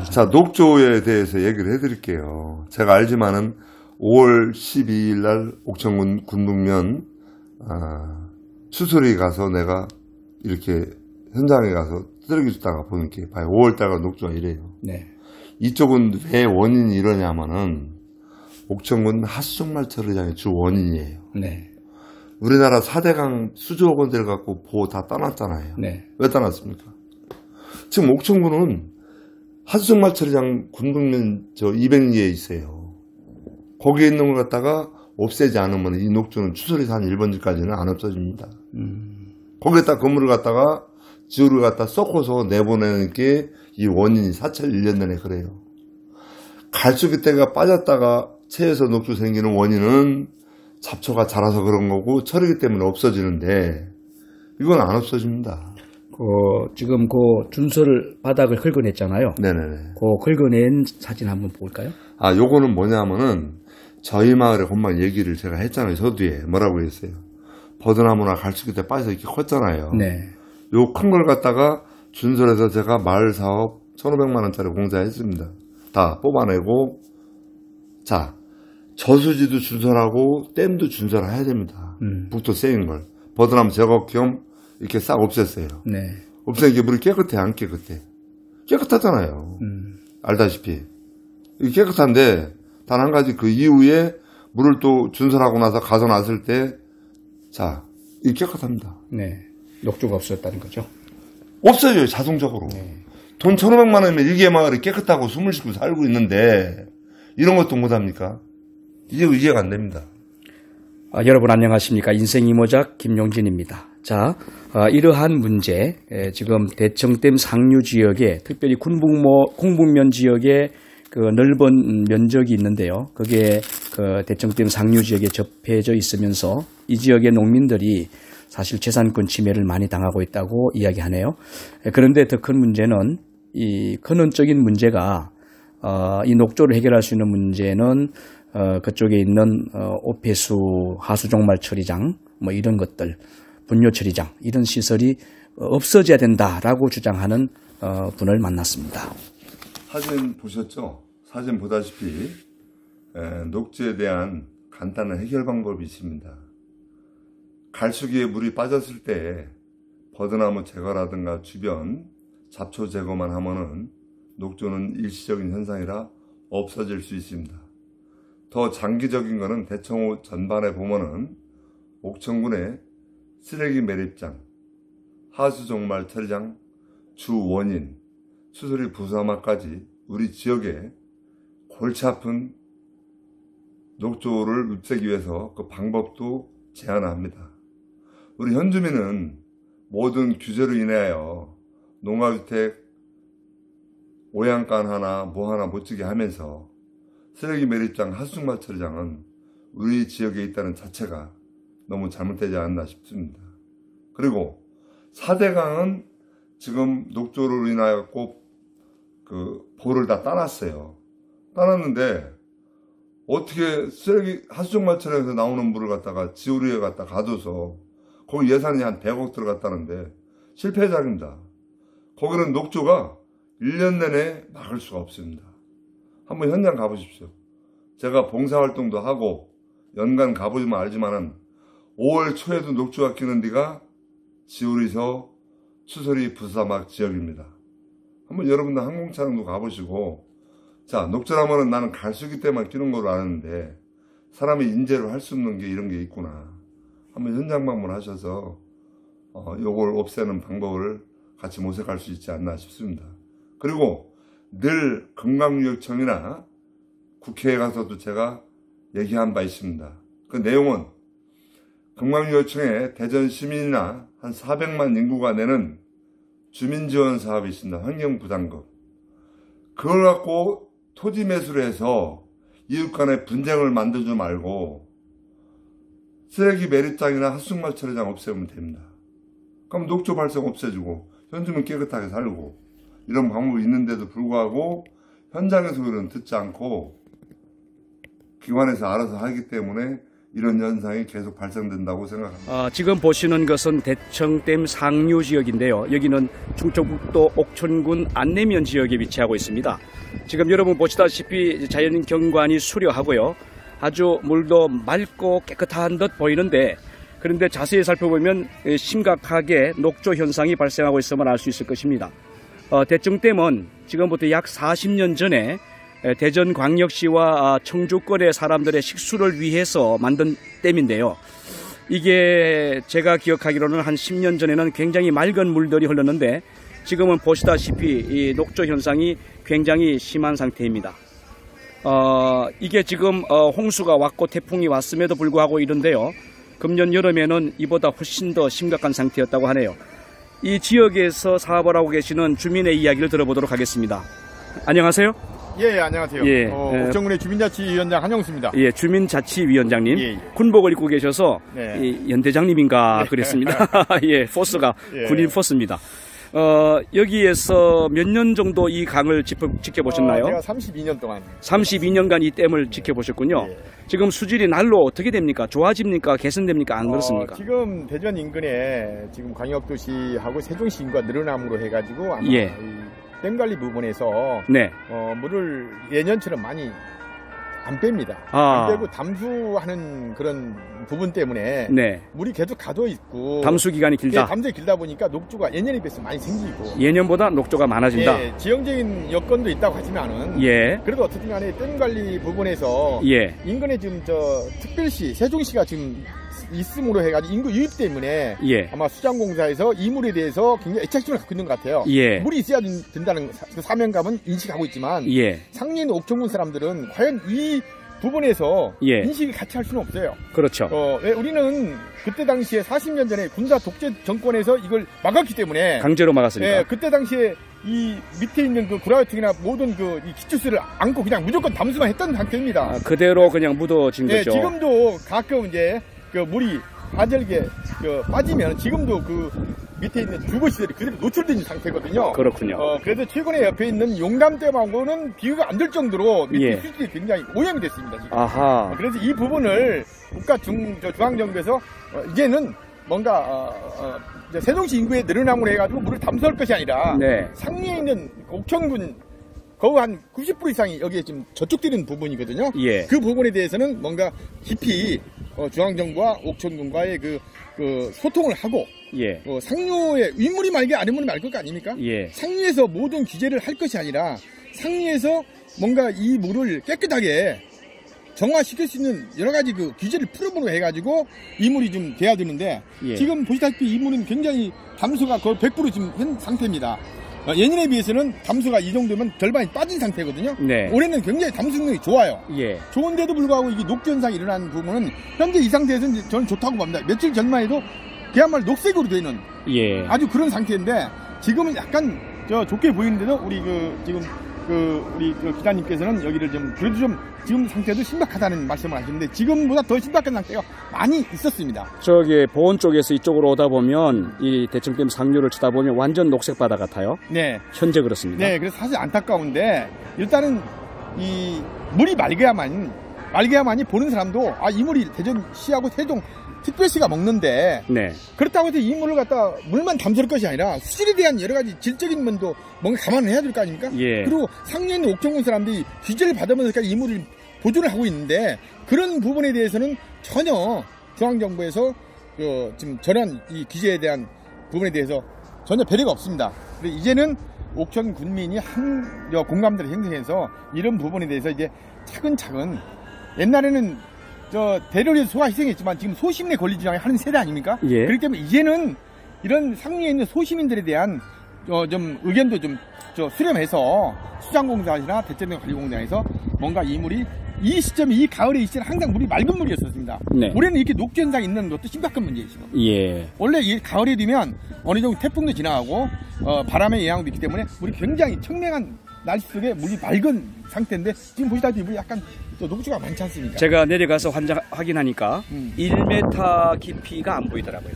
자, 녹조에 대해서 얘기를 해드릴게요. 제가 알지만은 5월 12일 날 옥천군 군북면 추수리 가서 내가 이렇게 현장에 가서 쓰레기 줍다가 보는 게 봐요. 5월 달과 녹조가 이래요. 네. 이쪽은 왜 원인이 이러냐면은 옥천군 하수종말 처리장이 주 원인이에요. 네. 우리나라 4대강 수조억 원대를 갖고 보호 다 따놨잖아요. 네. 왜 따놨습니까? 지금 옥천군은 하수종말 처리장 군북면 200리에 있어요. 거기에 있는 걸 갖다가 없애지 않으면 이 녹조는 추수리에서 한 1번지까지는 안 없어집니다. 거기에다 건물을 갖다가 지우를 갖다 썩고서 내보내는 게 이 원인이 사찰 1년 내내 그래요. 갈수기대가 빠졌다가 체에서 녹조 생기는 원인은 잡초가 자라서 그런 거고 처리기 때문에 없어지는데 이건 안 없어집니다. 지금 그 준설 바닥을 긁어냈잖아요. 네네네. 그 긁어낸 사진 한번 볼까요? 요거는 뭐냐면은 저희 마을의 건막 얘기를 제가 했잖아요. 서두에 뭐라고 했어요. 버드나무나 갈수기대 빠져서 이렇게 컸잖아요. 네. 요 큰 걸 갖다가 준설에서 제가 마을 사업 1,500만 원짜리 공사했습니다. 다 뽑아내고 자 저수지도 준설하고 댐도 준설해야 됩니다. 북도 세인 걸 버드나무 제거 겸 이렇게 싹 없앴어요. 네. 없애니까 물이 깨끗해 안 깨끗해? 깨끗하잖아요. 알다시피 이게 깨끗한데 단 한 가지 그 이후에 물을 또 준설하고 나서 가서 놨을 때 자 이게 깨끗합니다. 네. 녹조가 없었다는 거죠. 없어져요 자동적으로. 네. 돈 1,500만 원이면 일개 마을이 깨끗하고 숨을 쉬고 살고 있는데 이런 것도 못합니까? 이게 이해가 안 됩니다. 여러분 안녕하십니까. 인생이모작 김용진입니다. 자, 이러한 문제 지금 대청댐 상류 지역에 특별히 공북면 지역에 그 넓은 면적이 있는데요. 그게 그 대청댐 상류 지역에 접해져 있으면서 이 지역의 농민들이 사실 재산권 침해를 많이 당하고 있다고 이야기하네요. 그런데 더 큰 문제는 이 근원적인 문제가 이 녹조를 해결할 수 있는 문제는 그쪽에 있는 오폐수 하수종말 처리장 뭐 이런 것들 분뇨 처리장 이런 시설이 없어져야 된다라고 주장하는 분을 만났습니다. 사진 보셨죠? 사진 보다시피 녹조에 대한 간단한 해결 방법이 있습니다. 갈수기에 물이 빠졌을 때 버드나무 제거라든가 주변 잡초 제거만 하면은 녹조는 일시적인 현상이라 없어질 수 있습니다. 더 장기적인 거는 대청호 전반에 보면은 옥천군의 쓰레기 매립장, 하수종말 처리장, 주 원인, 수수리 부수하마까지 우리 지역에 골치 아픈 녹조를 없애기 위해서 그 방법도 제안합니다. 우리 현주민은 모든 규제로 인하여 농가주택 오양간 하나 뭐 하나 못 지게 하면서 쓰레기 매립장 하수종말 처리장은 우리 지역에 있다는 자체가 너무 잘못되지 않나 싶습니다. 그리고 4대강은 지금 녹조로 인하여 꼭 그 보를 다 따놨어요. 따놨는데 어떻게 쓰레기 하수종말 처리장에서 나오는 물을 갖다가 지우리에 갖다 가둬서 거기 예산이 한 100억 들어갔다는데 실패작입니다. 거기는 녹조가 1년 내내 막을 수가 없습니다. 한번 현장 가보십시오. 제가 봉사활동도 하고 연간 가보지만 알지만은 5월 초에도 녹조가 끼는 데가 지우리서 추서리 부사막 지역입니다. 한번 여러분들 항공차량도 가보시고 자 녹조라면은 나는 갈수기 때만 끼는 걸로 아는데 사람이 인재로 할 수 없는 게 이런 게 있구나. 한번 현장 방문하셔서 요걸 없애는 방법을 같이 모색할 수 있지 않나 싶습니다. 그리고 늘 건강유역청이나 국회에 가서도 제가 얘기한 바 있습니다. 그 내용은 건강유역청에 대전 시민이나 한 400만 인구가 내는 주민지원 사업이 있습니다. 환경부담금. 그걸 갖고 토지 매수를 해서 이웃 간에 분쟁을 만들지 말고 쓰레기 매립장이나 하수종말 처리장 없애면 됩니다. 그럼 녹조 발생 없애주고 현주민 깨끗하게 살고 이런 방법이 있는데도 불구하고 현장에서 그런 듣지 않고 기관에서 알아서 하기 때문에 이런 현상이 계속 발생된다고 생각합니다. 지금 보시는 것은 대청댐 상류 지역인데요. 여기는 충청북도 옥천군 안내면 지역에 위치하고 있습니다. 지금 여러분 보시다시피 자연 경관이 수려하고요. 아주 물도 맑고 깨끗한 듯 보이는데, 그런데 자세히 살펴보면 심각하게 녹조 현상이 발생하고 있음을 알 수 있을 것입니다. 대청댐은 지금부터 약 40년 전에 대전광역시와 청주권의 사람들의 식수를 위해서 만든 댐인데요. 이게 제가 기억하기로는 한 10년 전에는 굉장히 맑은 물들이 흘렀는데, 지금은 보시다시피 이 녹조 현상이 굉장히 심한 상태입니다. 이게 지금 홍수가 왔고 태풍이 왔음에도 불구하고 이런데요. 금년 여름에는 이보다 훨씬 더 심각한 상태였다고 하네요. 이 지역에서 사업을 하고 계시는 주민의 이야기를 들어보도록 하겠습니다. 안녕하세요. 예, 안녕하세요. 예, 옥천군의 주민자치위원장 한영수입니다. 예, 주민자치위원장님. 예. 군복을 입고 계셔서 네. 연대장님인가 그랬습니다. 예, 포스가 예. 군인 포스입니다. 여기에서 몇 년 정도 이 강을 지켜보셨나요? 제가 32년 동안. 32년간 이 댐을 지켜보셨군요. 예. 지금 수질이 날로 어떻게 됩니까? 좋아집니까? 개선됩니까? 안 그렇습니까? 지금 대전 인근에 지금 광역도시하고 세종시 인구가 늘어남으로 해가지고 아마 예. 이 댐관리 부분에서 네. 물을 예년처럼 많이 안 뺍니다. 아. 안 빼고 담수하는 그런 부분 때문에 네. 물이 계속 가둬 있고 담수 기간이 길다. 예, 담수가 길다 보니까 녹조가 예년에 비해서 많이 생기고 예년보다 녹조가 많아진다. 예, 지형적인 여건도 있다고 하지만은 예. 그래도 어쨌든 간에 댐 관리 부분에서 예. 인근에 지금 특별시 세종시가 지금 있음으로 해가지고 인구 유입 때문에 예. 아마 수장공사에서 이 물에 대해서 굉장히 애착심을 갖고 있는 것 같아요. 예. 물이 있어야 된다는 그 사명감은 인식하고 있지만 예. 상류에 있는 옥천군 사람들은 과연 이 부분에서 예. 인식을 같이 할 수는 없어요. 그렇죠. 왜 우리는 그때 당시에 40년 전에 군사 독재 정권에서 이걸 막았기 때문에 강제로 막았으니까. 예, 그때 당시에 이 밑에 있는 그 구라우팅이나 모든 그 이 기초수를 안고 그냥 무조건 담수만 했던 상태입니다. 그대로 그냥 묻어진 예, 거죠. 지금도 가끔 이제 그 물이 하절기에 빠지면 지금도 그 밑에 있는 주거시설이 그대로 노출된 상태거든요. 그렇군요. 그래서 최근에 옆에 있는 용담댐하고는 비교가 안 될 정도로 밑에 예. 수질이 굉장히 오염이 됐습니다. 지금. 아하. 그래서 이 부분을 국가 중앙정부에서 이제는 뭔가 이제 세종시 인구에 늘어남으로 해가지고 물을 담수할 것이 아니라 네. 상류에 있는 옥천군 거의 한 90% 이상이 여기에 지금 저촉되는 부분이거든요. 예. 그 부분에 대해서는 뭔가 깊이 중앙정부와 옥천군과의 그 소통을 하고 예. 상류에 윗물이 맑게 아랫물이 맑을 거 아닙니까? 예. 상류에서 모든 규제를 할 것이 아니라 상류에서 뭔가 이 물을 깨끗하게 정화시킬 수 있는 여러 가지 그 규제를 풀어보로 해가지고 이 물이 좀 돼야 되는데 예. 지금 보시다시피 이 물은 굉장히 담수가 거의 100% 지금 현 상태입니다. 예년에 비해서는 담수가 이 정도면 절반이 빠진 상태거든요. 네. 올해는 굉장히 담수 능력이 좋아요. 예. 좋은데도 불구하고 이게 녹조 현상이 일어나는 부분은 현재 이 상태에서는 저는 좋다고 봅니다. 며칠 전만 해도 그야말로 녹색으로 되는 예. 아주 그런 상태인데 지금은 약간 좋게 보이는데도 우리 우리 기자님께서는 여기를 좀 그래도 좀 지금 상태도 심각하다는 말씀을 하시는데 지금보다 더 심각한 상태가 많이 있었습니다. 저기 보원 쪽에서 이쪽으로 오다 보면 이 대청댐 상류를 쳐다보면 완전 녹색 바다 같아요. 네. 현재 그렇습니다. 네, 그래서 사실 안타까운데 일단은 이 물이 맑아야만이 보는 사람도 이 물이 대전시하고 세종 특별시가 먹는데 네. 그렇다고 해서 이 물을 갖다 물만 담수할 것이 아니라 수질에 대한 여러 가지 질적인 면도 뭔가 감안을 해야 될 거 아닙니까? 예. 그리고 상류에 있는 옥천군 사람들이 규제를 받으면서까지 이 물을 보존을 하고 있는데 그런 부분에 대해서는 전혀 중앙정부에서 지금 저런 이 규제에 대한 부분에 대해서 전혀 배려가 없습니다. 그래서 이제는 옥천 군민이 공감대를 형성해서 이런 부분에 대해서 이제 차근차근 옛날에는 대려를 소가 희생했지만 지금 소시민의 권리 주장을 하는 세대 아닙니까? 예. 그렇기 때문에 이제는 이런 상류에 있는 소시민들에 대한 좀 의견도 좀 수렴해서 수장공사나 대전관리공단에서 뭔가 이 물이 이 시점에 이 가을에 이 시점에 항상 물이 맑은 물이었습니다. 네. 올해는 이렇게 녹조 현상이 있는 것도 심각한 문제예요. 지금. 예. 원래 이 가을에 되면 어느 정도 태풍도 지나가고 바람의 영향도 있기 때문에 물이 굉장히 청명한 날씨 속에 물이 맑은 상태인데 지금 보시다시피 물이 약간 녹조가 많지 않습니까? 제가 내려가서 확인하니까 1m 깊이가 안 보이더라고요.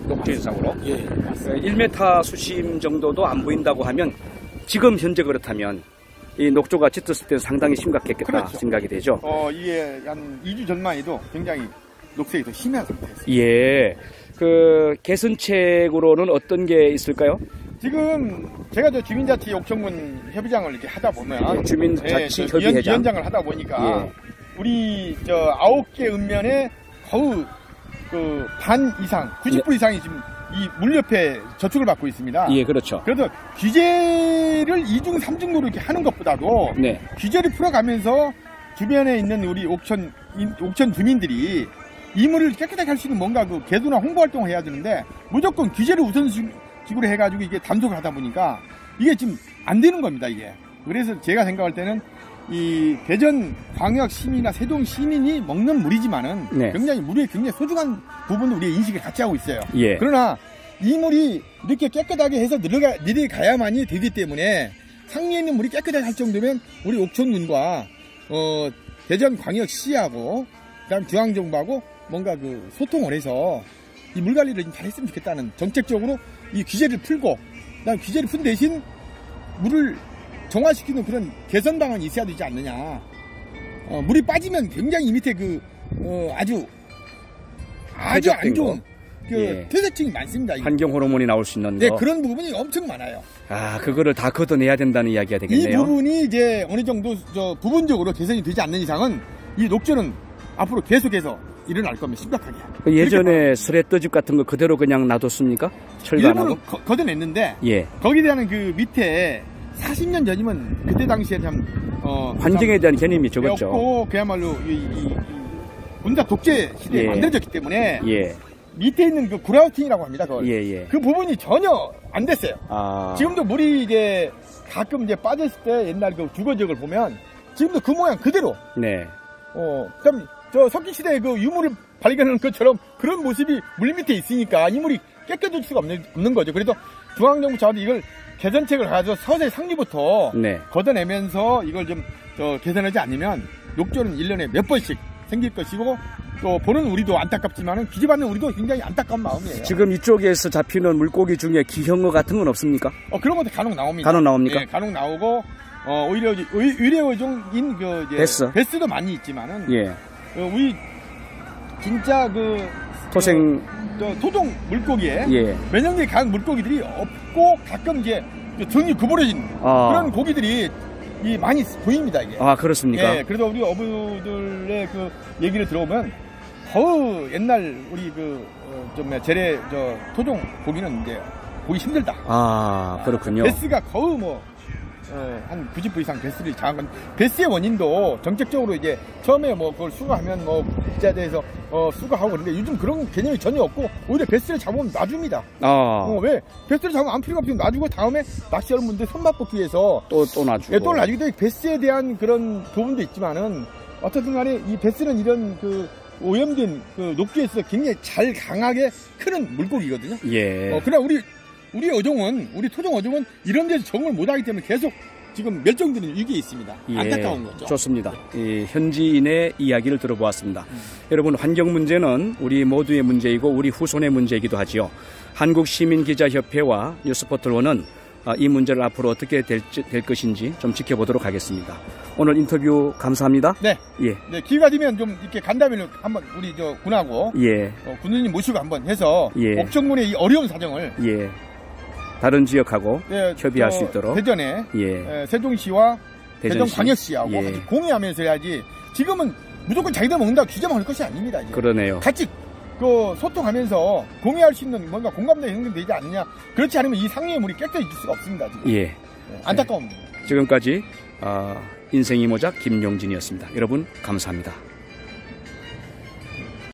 녹조 현상으로. 예, 맞습니다. 1m 수심 정도도 안 보인다고 하면 지금 현재 그렇다면 이 녹조가 짙었을 때는 상당히 심각했겠다 그렇죠. 생각이 되죠. 이게 한 2주 전만 해도 굉장히 녹색이 더 심한 상태였어요. 예. 그 개선책으로는 어떤 게 있을까요? 지금 제가 저 주민자치 옥천군 협의장을 이렇게 하다 보면 주민자치 협의회장 위원장을 하다 보니까 예. 우리 저 9개 읍면에 거의 그 반 이상 90% 이상이 지금 이 물옆에 저축을 받고 있습니다. 예, 그렇죠. 그래서 규제를 2중 3중으로 이렇게 하는 것보다도 네. 규제를 풀어가면서 주변에 있는 우리 옥천 주민들이 이물을 깨끗하게 할 수 있는 뭔가 그 개도나 홍보 활동을 해야 되는데 무조건 규제를 우선식으로 해가지고 이게 단속을 하다 보니까 이게 지금 안 되는 겁니다, 이게. 그래서 제가 생각할 때는 이 대전 광역 시민이나 세종 시민이 먹는 물이지만은 네. 굉장히 물의 굉장히 소중한 부분도 우리의 인식을 같이 하고 있어요. 예. 그러나 이 물이 이렇게 깨끗하게 해서 내려가야만이 되기 때문에 상류에 있는 물이 깨끗하게 할 정도면 우리 옥천군과 대전 광역시하고 그다음 중앙정부하고 뭔가 그 소통을 해서 이 물 관리를 좀 잘했으면 좋겠다는 정책적으로 이 규제를 풀고 그다음 규제를 푼 대신 물을 정화시키는 그런 개선 방안이 있어야 되지 않느냐. 물이 빠지면 굉장히 이 밑에 아주 안 좋은 예. 퇴색층이 많습니다. 환경 호르몬이 나올 수 있는 네, 거. 그런 부분이 엄청 많아요. 아, 그거를 다 걷어내야 된다는 이야기가 되겠네요. 이 부분이 이제 어느 정도 부분적으로 개선이 되지 않는 이상은 이 녹조는 앞으로 계속해서 일어날 겁니다. 심각하게. 예전에 수레떠집 같은 거 그대로 그냥 놔뒀습니까? 철거 안 하고? 일부는 걷어냈는데 예. 거기에 대한 그 밑에 40년 전이면 그때 당시에 참 환경에 대한 개념이 적었죠. 없고 그야말로 이 군사 독재 시대에 예. 만들어졌기 때문에 예. 밑에 있는 그 그라우팅이라고 합니다. 그걸. 예, 예. 그 부분이 전혀 안 됐어요. 아. 지금도 물이 이제 가끔 이제 빠졌을 때 옛날 그 주거지역을 보면 지금도 그 모양 그대로. 네. 참 저 석기시대에 그 유물을 발견하는 것처럼 그런 모습이 물 밑에 있으니까 이 물이 깨끗해질 수가 없는 거죠. 그래서 중앙정부 차원에서 이걸 개선책을 가져서 서서히 상류부터 네. 걷어내면서 이걸 좀 개선하지 않으면 녹조는 1년에 몇 번씩 생길 것이고 또 보는 우리도 안타깝지만은 규제받는 우리도 굉장히 안타까운 마음이에요. 지금 이쪽에서 잡히는 물고기 중에 기형어 같은 건 없습니까? 그런 것도 간혹 나옵니다. 간혹 나옵니까? 예, 간혹 나오고 오히려 의뢰어종인 베스도 많이 있지만은 예. 우리 진짜 토생 토종 물고기에 예. 면역력이 강한 물고기들이 없고 가끔 이제 등이 구부러진 그런 고기들이 많이 보입니다, 이게. 아, 그렇습니까? 예, 그래서 우리 어부들의 그 얘기를 들어보면 거의 옛날 우리 재래 토종 고기는 이제 보기 힘들다. 아, 그렇군요. 베스가 거의 한 90% 이상 베스를 장한 건 베스의 원인도 정책적으로 이제 처음에 그걸 수거하면 기자대에서 수거하고 그런데 요즘 그런 개념이 전혀 없고 오히려 베스를 잡으면 놔줍니다. 왜? 베스를 잡으면 아무 필요가 없으면 놔주고 다음에 낚시하는 분들 손맛 뽑기 위해서 또 놔주고. 예, 또 놔주기 때문에 베스에 대한 그런 부분도 있지만은 어쨌든 간에 이 베스는 이런 오염된 녹조에서 굉장히 잘 강하게 크는 물고기거든요. 예. 그러나 우리 토종 어종은 이런 데서 적응을 못하기 때문에 계속 지금 멸종되는 위기에 있습니다. 예, 안타까운 거죠. 좋습니다. 현지인의 이야기를 들어보았습니다. 여러분, 환경 문제는 우리 모두의 문제이고 우리 후손의 문제이기도 하지요. 한국시민기자협회와 뉴스포털1은 이 문제를 앞으로 어떻게 될 것인지 좀 지켜보도록 하겠습니다. 오늘 인터뷰 감사합니다. 네. 예. 네, 기회가 되면 좀 이렇게 간담회를 한번 우리 군하고 예. 군의님 모시고 한번 해서 예. 옥천군의 이 어려운 사정을 예. 다른 지역하고 예, 협의할 수 있도록 대전에 예. 세종시와 대전시. 대전광역시하고 예. 같이 공유하면서 해야지. 지금은 무조건 자기들 먹는다고 규제만 할 것이 아닙니다. 이제. 그러네요. 같이 소통하면서 공유할 수 있는 뭔가 공감대 형성되지 않느냐. 그렇지 않으면 이 상류의 물이 깨끗해질 수가 없습니다. 지금. 예. 안타까운. 지금까지 인생이모작 김용진이었습니다. 여러분 감사합니다.